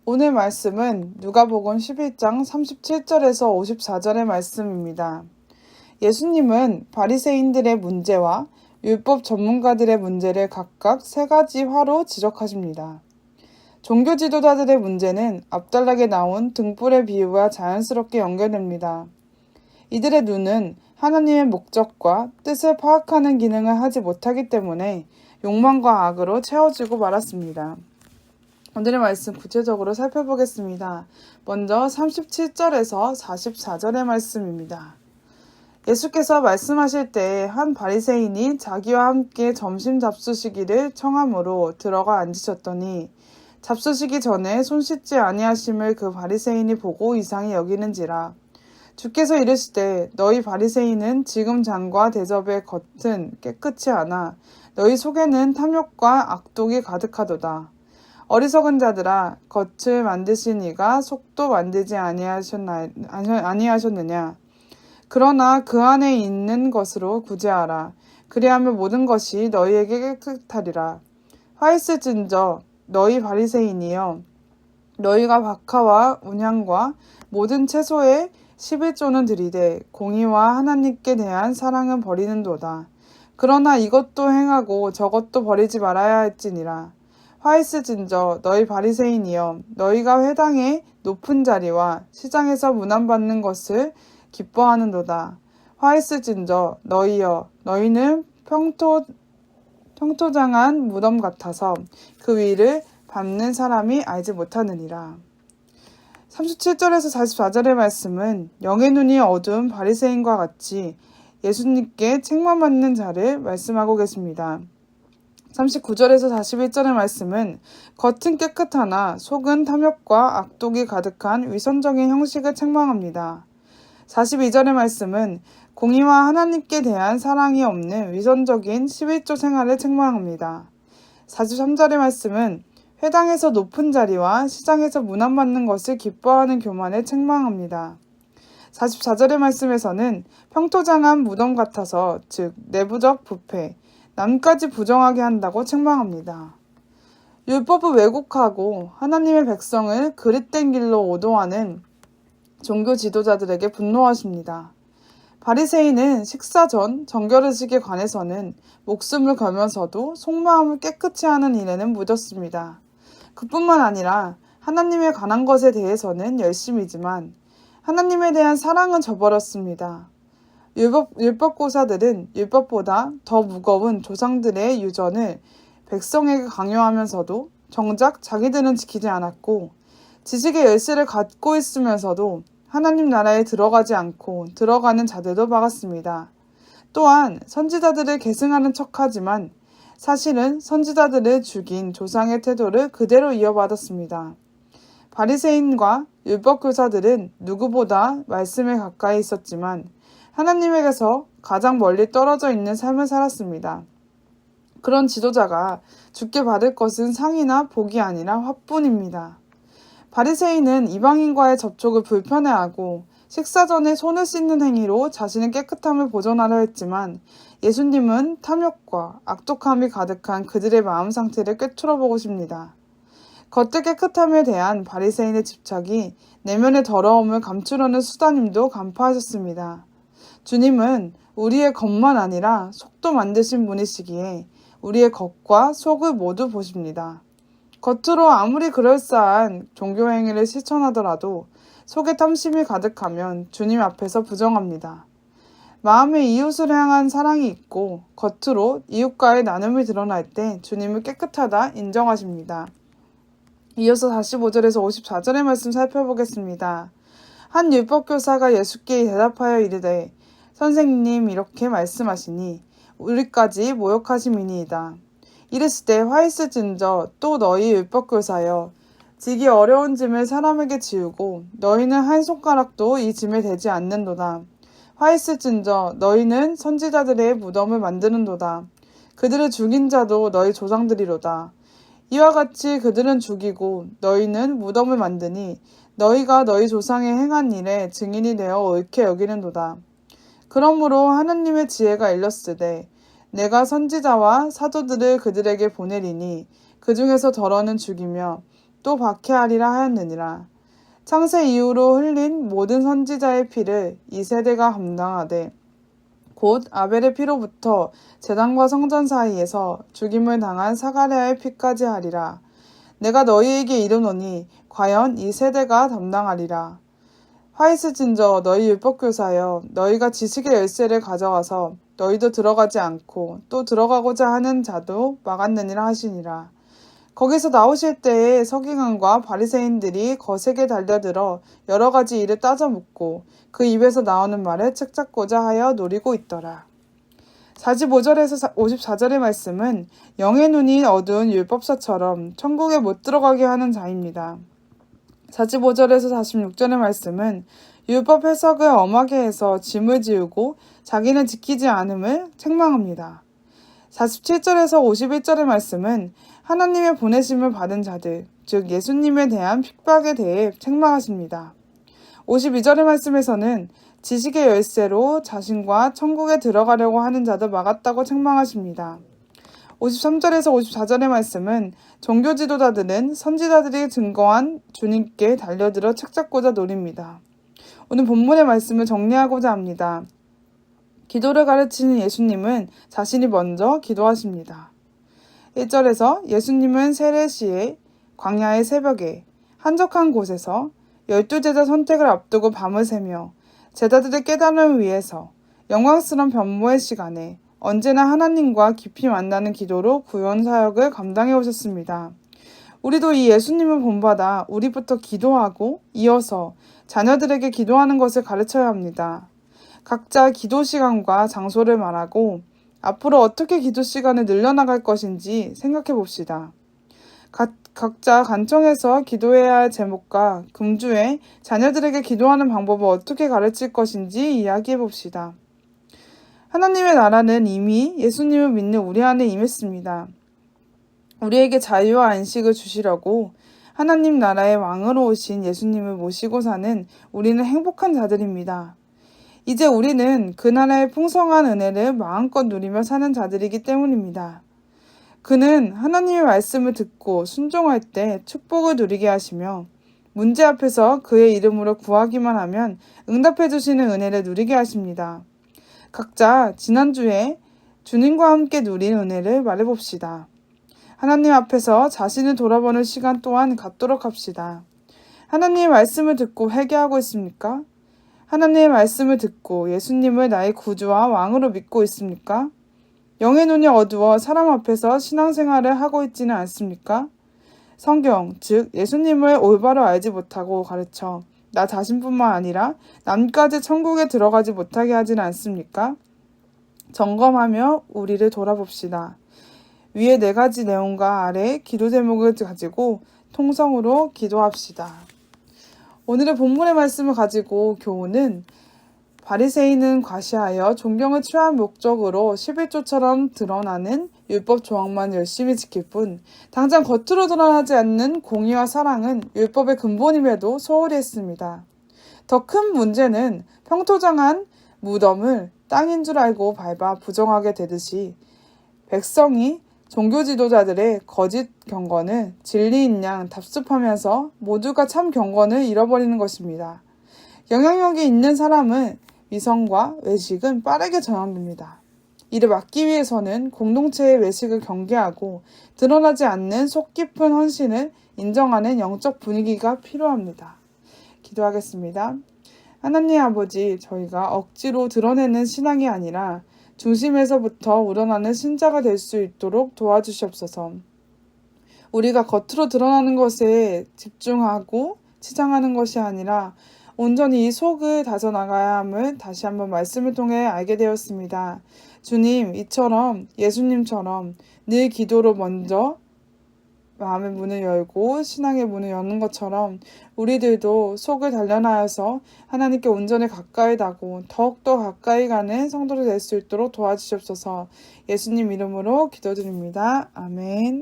오늘 말씀은 누가복음 11장 37절에서 54절의 말씀입니다. 예수님은 바리새인들의 문제와 율법 전문가들의 문제를 각각 세 가지 화로 지적하십니다. 종교 지도자들의 문제는 앞단락에 나온 등불의 비유와 자연스럽게 연결됩니다. 이들의 눈은 하나님의 목적과 뜻을 파악하는 기능을 하지 못하기 때문에 욕망과 악으로 채워지고 말았습니다. 오늘의 말씀 구체적으로 살펴보겠습니다. 먼저 37절에서 44절의 말씀입니다. 예수께서 말씀하실 때 한 바리새인이 자기와 함께 점심 잡수시기를 청함으로 들어가 앉으셨더니 잡수시기 전에 손 씻지 아니하심을 그 바리새인이 보고 이상히 여기는지라. 주께서 이르시되 너희 바리새인은 지금 잔과 대접의 겉은 깨끗이 하나 너희 속에는 탐욕과 악독이 가득하도다. 어리석은 자들아, 겉을 만드신 이가 속도 만들지 아니하셨느냐. 그러나 그 안에 있는 것으로 구제하라. 그리하면 모든 것이 너희에게 깨끗하리라. 화 있을진저 너희 바리새인이여, 너희가 박하와 운향과 모든 채소에 11조는 드리되 공의와 하나님께 대한 사랑은 버리는도다. 그러나 이것도 행하고 저것도 버리지 말아야 할지니라. 화 있을진저 너희 바리새인이여, 너희가 회당의 높은 자리와 시장에서 문안받는 것을 기뻐하는도다. 화 있을진저 너희여, 너희는 평토장한 무덤 같아서 그 위를 밟는 사람이 알지 못하느니라. 37절에서 44절의 말씀은 영의 눈이 어두운 바리새인과 같이 예수님께 책망받는 자를 말씀하고 계십니다. 39절에서 41절의 말씀은 겉은 깨끗하나 속은 탐욕과 악독이 가득한 위선적인 형식을 책망합니다. 42절의 말씀은 공의와 하나님께 대한 사랑이 없는 위선적인 11조 생활을 책망합니다. 43절의 말씀은 회당에서 높은 자리와 시장에서 문안받는 것을 기뻐하는 교만을 책망합니다. 44절의 말씀에서는 평토장한 무덤 같아서, 즉 내부적 부패, 남까지 부정하게 한다고 책망합니다. 율법을 왜곡하고 하나님의 백성을 그릇된 길로 오도하는 종교 지도자들에게 분노하십니다. 바리새인은 식사 전 정결의식에 관해서는 목숨을 걸면서도 속마음을 깨끗이 하는 일에는 무졌습니다. 그뿐만 아니라 하나님에 관한 것에 대해서는 열심이지만 하나님에 대한 사랑은 저버렸습니다. 율법고사들은 율법보다 더 무거운 조상들의 유전을 백성에게 강요하면서도 정작 자기들은 지키지 않았고, 지식의 열쇠를 갖고 있으면서도 하나님 나라에 들어가지 않고 들어가는 자들도 막았습니다. 또한 선지자들을 계승하는 척하지만 사실은 선지자들을 죽인 조상의 태도를 그대로 이어받았습니다. 바리새인과 율법교사들은 누구보다 말씀에 가까이 있었지만 하나님에게서 가장 멀리 떨어져 있는 삶을 살았습니다. 그런 지도자가 죽게 받을 것은 상이나 복이 아니라 화뿐입니다. 바리새인은 이방인과의 접촉을 불편해하고 식사 전에 손을 씻는 행위로 자신의 깨끗함을 보존하려 했지만 예수님은 탐욕과 악독함이 가득한 그들의 마음 상태를 꿰뚫어 보고 싶습니다. 겉의 깨끗함에 대한 바리새인의 집착이 내면의 더러움을 감추려는 수단임도 간파하셨습니다. 주님은 우리의 겉만 아니라 속도 만드신 분이시기에 우리의 겉과 속을 모두 보십니다. 겉으로 아무리 그럴싸한 종교 행위를 실천하더라도 속에 탐심이 가득하면 주님 앞에서 부정합니다. 마음에 이웃을 향한 사랑이 있고 겉으로 이웃과의 나눔이 드러날 때 주님을 깨끗하다 인정하십니다. 이어서 45절에서 54절의 말씀 살펴보겠습니다. 한 율법교사가 예수께 대답하여 이르되 선생님 이렇게 말씀하시니 우리까지 모욕하심이니이다. 이르시되 화 있을진저 또 너희 율법교사여, 지기 어려운 짐을 사람에게 지우고 너희는 한 손가락도 이 짐에 대지 않는도다. 화 있을진저 너희는 선지자들의 무덤을 만드는도다. 그들을 죽인 자도 너희 조상들이로다. 이와 같이 그들은 죽이고 너희는 무덤을 만드니 너희가 너희 조상의 행한 일에 증인이 되어 옳게 여기는도다. 그러므로 하나님의 지혜가 일렀으되 내가 선지자와 사도들을 그들에게 보내리니 그 중에서 더러는 죽이며 또 박해하리라 하였느니라. 창세 이후로 흘린 모든 선지자의 피를 이 세대가 감당하되 곧 아벨의 피로부터 제단과 성전 사이에서 죽임을 당한 사가랴의 피까지 하리라. 내가 너희에게 이르노니 과연 이 세대가 담당하리라. 화이스진저 너희 율법교사여, 너희가 지식의 열쇠를 가져가서 너희도 들어가지 않고 또 들어가고자 하는 자도 막았느니라 하시니라. 거기서 나오실 때에 서기관과 바리새인들이 거세게 달려들어 여러 가지 일을 따져 묻고 그 입에서 나오는 말을 책잡고자 하여 노리고 있더라. 45절에서 54절의 말씀은 영의 눈이 어두운 율법사처럼 천국에 못 들어가게 하는 자입니다. 45절에서 46절의 말씀은 율법 해석을 엄하게 해서 짐을 지우고 자기는 지키지 않음을 책망합니다. 47절에서 51절의 말씀은 하나님의 보내심을 받은 자들, 즉 예수님에 대한 핍박에 대해 책망하십니다. 52절의 말씀에서는 지식의 열쇠로 자신과 천국에 들어가려고 하는 자도 막았다고 책망하십니다. 53절에서 54절의 말씀은 종교 지도자들은 선지자들이 증거한 주님께 달려들어 책잡고자 노립니다. 오늘 본문의 말씀을 정리하고자 합니다. 기도를 가르치는 예수님은 자신이 먼저 기도하십니다. 1절에서 예수님은 세례시에 광야의 새벽에 한적한 곳에서 12제자 선택을 앞두고 밤을 새며 제자들의 깨달음을 위해서 영광스러운 변모의 시간에 언제나 하나님과 깊이 만나는 기도로 구원 사역을 감당해 오셨습니다. 우리도 이 예수님을 본받아 우리부터 기도하고 이어서 자녀들에게 기도하는 것을 가르쳐야 합니다. 각자 기도 시간과 장소를 말하고 앞으로 어떻게 기도 시간을 늘려나갈 것인지 생각해 봅시다. 각자 간청해서 기도해야 할 제목과 금주에 자녀들에게 기도하는 방법을 어떻게 가르칠 것인지 이야기해 봅시다. 하나님의 나라는 이미 예수님을 믿는 우리 안에 임했습니다. 우리에게 자유와 안식을 주시려고 하나님 나라의 왕으로 오신 예수님을 모시고 사는 우리는 행복한 자들입니다. 이제 우리는 그 나라의 풍성한 은혜를 마음껏 누리며 사는 자들이기 때문입니다. 그는 하나님의 말씀을 듣고 순종할 때 축복을 누리게 하시며 문제 앞에서 그의 이름으로 구하기만 하면 응답해 주시는 은혜를 누리게 하십니다. 각자 지난주에 주님과 함께 누린 은혜를 말해봅시다. 하나님 앞에서 자신을 돌아보는 시간 또한 갖도록 합시다. 하나님의 말씀을 듣고 회개하고 있습니까? 하나님의 말씀을 듣고 예수님을 나의 구주와 왕으로 믿고 있습니까? 영의 눈이 어두워 사람 앞에서 신앙생활을 하고 있지는 않습니까? 성경, 즉 예수님을 올바로 알지 못하고 가르쳐 나 자신뿐만 아니라 남까지 천국에 들어가지 못하게 하지는 않습니까? 점검하며 우리를 돌아봅시다. 위에 4가지 내용과 아래 기도 제목을 가지고 통성으로 기도합시다. 오늘의 본문의 말씀을 가지고 교훈은 바리새인은 과시하여 존경을 취한 목적으로 11조처럼 드러나는 율법 조항만 열심히 지킬 뿐 당장 겉으로 드러나지 않는 공의와 사랑은 율법의 근본임에도 소홀히 했습니다. 더 큰 문제는 평토장한 무덤을 땅인 줄 알고 밟아 부정하게 되듯이 백성이 종교 지도자들의 거짓 경건을 진리인 양 답습하면서 모두가 참 경건을 잃어버리는 것입니다. 영향력이 있는 사람은 위선과 외식은 빠르게 전환됩니다. 이를 막기 위해서는 공동체의 외식을 경계하고 드러나지 않는 속 깊은 헌신을 인정하는 영적 분위기가 필요합니다. 기도하겠습니다. 하나님 아버지, 저희가 억지로 드러내는 신앙이 아니라 중심에서부터 우러나는 신자가 될 수 있도록 도와주시옵소서. 우리가 겉으로 드러나는 것에 집중하고 치장하는 것이 아니라 온전히 이 속을 다져나가야 함을 다시 한번 말씀을 통해 알게 되었습니다. 주님, 이처럼 예수님처럼 늘 기도로 먼저 마음의 문을 열고 신앙의 문을 여는 것처럼 우리들도 속을 단련하여서 하나님께 온전히 가까이 가고 더욱더 가까이 가는 성도를 될 수 있도록 도와주시옵소서. 예수님 이름으로 기도드립니다. 아멘.